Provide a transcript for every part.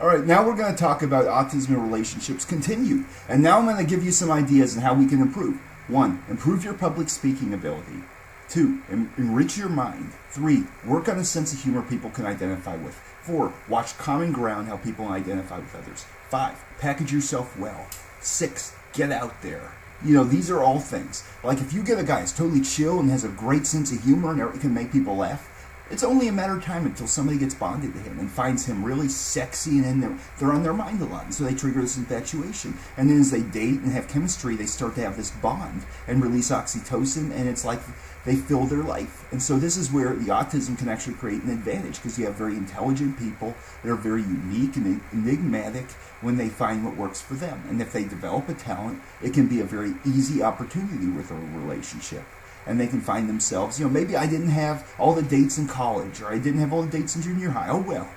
All right, now we're going to talk about autism and relationships continued. And now I'm going to give you some ideas on how we can improve. 1. Improve your public speaking ability. 2. Enrich your mind. 3. Work on a sense of humor people can identify with. 4. Watch common ground, how people identify with others. 5. Package yourself well. 6. Get out there. These are all things. Like if you get a guy who's totally chill and has a great sense of humor and can make people laugh, it's only a matter of time until somebody gets bonded to him and finds him really sexy, and then they're on their mind a lot, and so they trigger this infatuation. And then as they date and have chemistry, they start to have this bond and release oxytocin, and it's like they fill their life. And so this is where the autism can actually create an advantage, because you have very intelligent people that are very unique and enigmatic when they find what works for them. And if they develop a talent, it can be a very easy opportunity with a relationship. And they can find themselves, maybe I didn't have all the dates in college, or I didn't have all the dates in junior high. Oh well,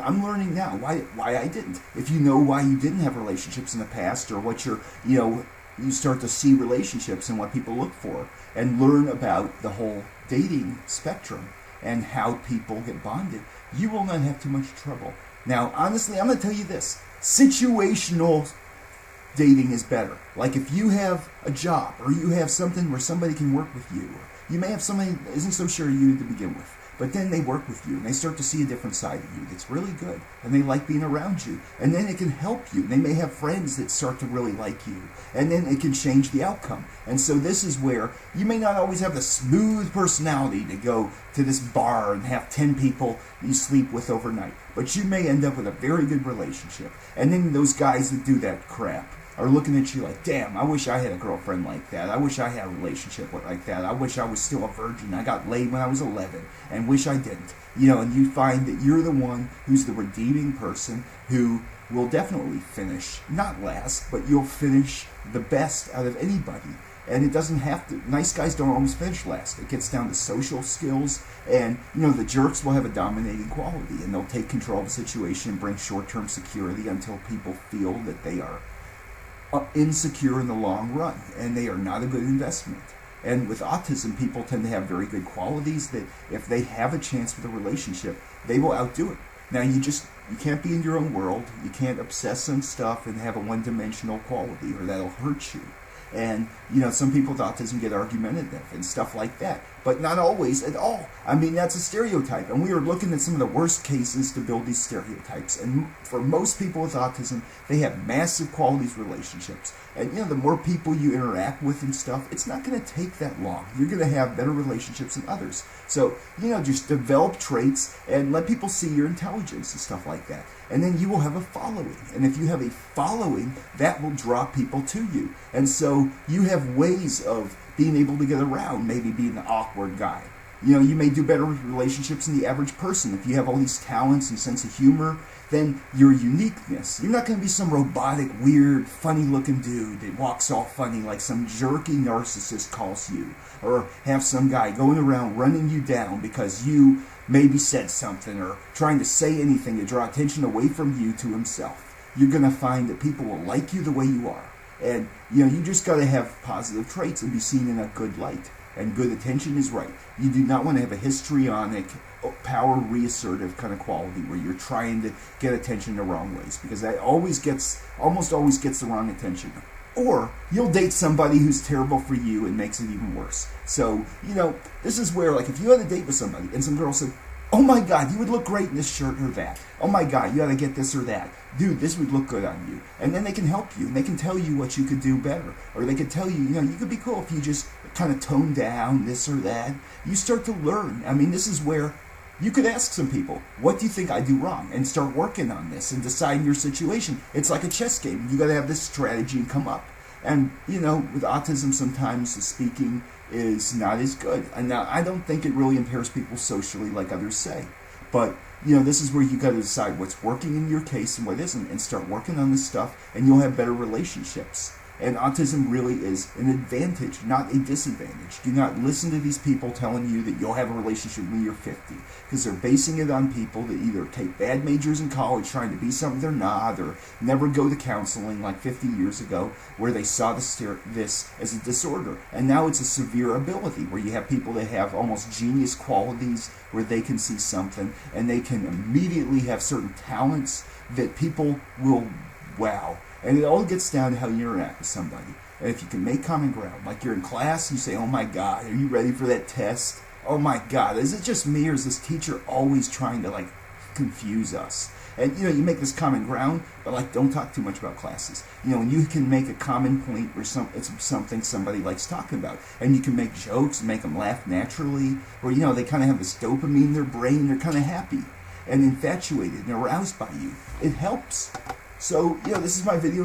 I'm learning now why I didn't. If you know why you didn't have relationships in the past, or what you start to see relationships and what people look for, and learn about the whole dating spectrum and how people get bonded, you will not have too much trouble. Now, honestly, I'm going to tell you this. Situational dating is better. Like if you have a job, or you have something where somebody can work with you, or you may have somebody that isn't so sure of you to begin with, but then they work with you and they start to see a different side of you that's really good, and they like being around you, and then it can help you. They may have friends that start to really like you, and then it can change the outcome. And so this is where you may not always have the smooth personality to go to this bar and have 10 people you sleep with overnight, but you may end up with a very good relationship. And then those guys that do that crap are looking at you like, damn, I wish I had a girlfriend like that. I wish I had a relationship like that. I wish I was still a virgin. I got laid when I was 11 and wish I didn't. And you find that you're the one who's the redeeming person who will definitely finish, not last, but you'll finish the best out of anybody. And it doesn't have to, nice guys don't always finish last. It gets down to social skills, and the jerks will have a dominating quality, and they'll take control of the situation and bring short-term security until people feel that they are insecure in the long run, and they are not a good investment. And with autism, people tend to have very good qualities that if they have a chance with a relationship, they will outdo it. Now, you can't be in your own world. You can't obsess on stuff and have a one-dimensional quality, or that'll hurt you. And, some people with autism get argumentative and stuff like that, but not always at all. I mean, that's a stereotype, and we are looking at some of the worst cases to build these stereotypes. And for most people with autism, they have massive qualities relationships. And, the more people you interact with and stuff, it's not going to take that long. You're going to have better relationships than others. So, just develop traits and let people see your intelligence and stuff like that. And then you will have a following. And if you have a following, that will draw people to you. And so you have ways of being able to get around, maybe being the awkward guy. You may do better with relationships than the average person. If you have all these talents and sense of humor, then your uniqueness. You're not going to be some robotic, weird, funny-looking dude that walks all funny like some jerky narcissist calls you. Or have some guy going around running you down because you maybe said something, or trying to say anything to draw attention away from you to himself. You're going to find that people will like you the way you are. And, you just got to have positive traits and be seen in a good light. And good attention is right. You do not want to have a histrionic, power reassertive kind of quality where you're trying to get attention the wrong ways, because that almost always gets the wrong attention. Or you'll date somebody who's terrible for you and makes it even worse. So, this is where, like, if you had a date with somebody and some girl said, oh my God, you would look great in this shirt or that. Oh my God, you ought to get this or that. Dude, this would look good on you. And then they can help you, and they can tell you what you could do better. Or they could tell you, you could be cool if you just kind of tone down this or that. You start to learn. I mean, this is where you could ask some people, what do you think I do wrong? And start working on this and decide your situation. It's like a chess game. You got to have this strategy and come up. And, with autism, sometimes the speaking is not as good. And now, I don't think it really impairs people socially like others say. But, this is where you got to decide what's working in your case and what isn't, and start working on this stuff, and you'll have better relationships. And autism really is an advantage, not a disadvantage. Do not listen to these people telling you that you'll have a relationship when you're 50, because they're basing it on people that either take bad majors in college trying to be something they're not, or never go to counseling like 50 years ago, where they saw this as a disorder. And now it's a severe ability, where you have people that have almost genius qualities, where they can see something, and they can immediately have certain talents that people will wow. And it all gets down to how you interact with somebody. And if you can make common ground, like you're in class, you say, oh my God, are you ready for that test? Oh my God, is it just me, or is this teacher always trying to like confuse us? And you make this common ground, but like don't talk too much about classes. And you can make a common point or it's something somebody likes talking about, and you can make jokes and make them laugh naturally, or they kind of have this dopamine in their brain, they're kind of happy and infatuated and aroused by you. It helps. So, this is my video